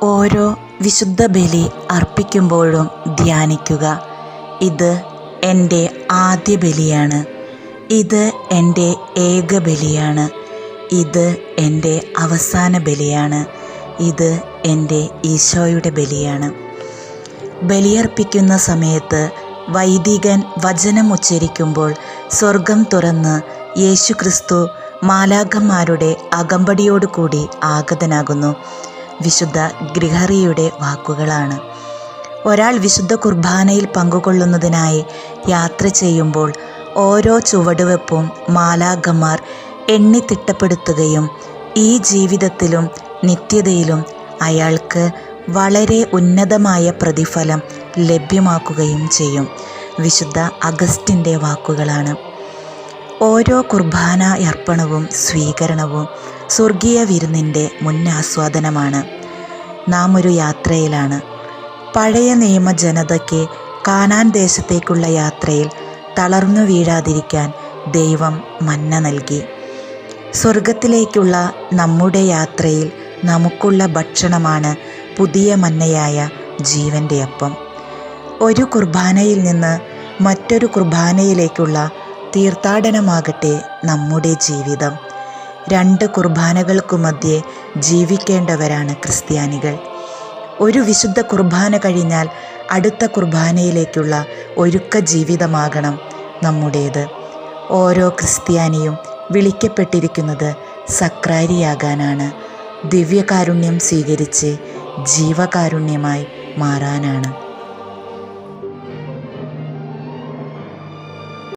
ഓരോ വിശുദ്ധ ബലി അർപ്പിക്കുമ്പോഴും ധ്യാനിക്കുക, ഇത് എൻ്റെ ആദ്യ ബലിയാണ്, ഇത് എൻ്റെ ഏക ബലിയാണ്, ഇത് എൻ്റെ അവസാന ബലിയാണ്, ഇത് എൻ്റെ ഈശോയുടെ ബലിയാണ്. ബലിയർപ്പിക്കുന്ന സമയത്ത് വൈദികൻ വചനം ഉച്ചരിക്കുമ്പോൾ സ്വർഗം തുറന്ന് യേശുക്രിസ്തു മാലാഖമാരുടെ അകമ്പടിയോടുകൂടി ആഗതനാകുന്നു. വിശുദ്ധ ഗ്രിഗറിയുടെ വാക്കുകളാണ്. ഒരാൾ വിശുദ്ധ കുർബാനയിൽ പങ്കുകൊള്ളുന്നതിനായി യാത്ര ചെയ്യുമ്പോൾ ഓരോ ചുവടുവെപ്പും മാലാഖമാർ എണ്ണിത്തിട്ടപ്പെടുത്തുകയും ഈ ജീവിതത്തിലും നിത്യതയിലും അയാൾക്ക് വളരെ ഉന്നതമായ പ്രതിഫലം ലഭ്യമാക്കുകയും ചെയ്യും. വിശുദ്ധ അഗസ്റ്റിൻ്റെ വാക്കുകളാണ്. ഓരോ കുർബാന അർപ്പണവും സ്വീകരണവും സ്വർഗീയ വിരുന്നിൻ്റെ മുന്നാസ്വാദനമാണ്. നാം ഒരു യാത്രയിലാണ്. പഴയ നിയമ ജനതയ്ക്ക് കാനാൻ ദേശത്തേക്കുള്ള യാത്രയിൽ തളർന്നു വീഴാതിരിക്കാൻ ദൈവം മന്ന നൽകി. സ്വർഗത്തിലേക്കുള്ള നമ്മുടെ യാത്രയിൽ നമുക്കുള്ള ഭക്ഷണമാണ് പുതിയ മന്നയായ ജീവൻ്റെ അപ്പം. ഒരു കുർബാനയിൽ നിന്ന് മറ്റൊരു കുർബാനയിലേക്കുള്ള തീർത്ഥാടനമാകട്ടെ നമ്മുടെ ജീവിതം. രണ്ട് കുർബാനകൾക്കു മധ്യേ ജീവിക്കേണ്ടവരാണ് ക്രിസ്ത്യാനികൾ. ഒരു വിശുദ്ധ കുർബാന കഴിഞ്ഞാൽ അടുത്ത കുർബാനയിലേക്കുള്ള ഒരുക്ക ജീവിതമാകണം നമ്മുടേത്. ഓരോ ക്രിസ്ത്യാനിയും വിളിക്കപ്പെട്ടിരിക്കുന്നത് സക്രാരിയാകാനാണ്, ദിവ്യകാരുണ്യം സ്വീകരിച്ച് ജീവകാരുണ്യമായി മാറാനാണ്.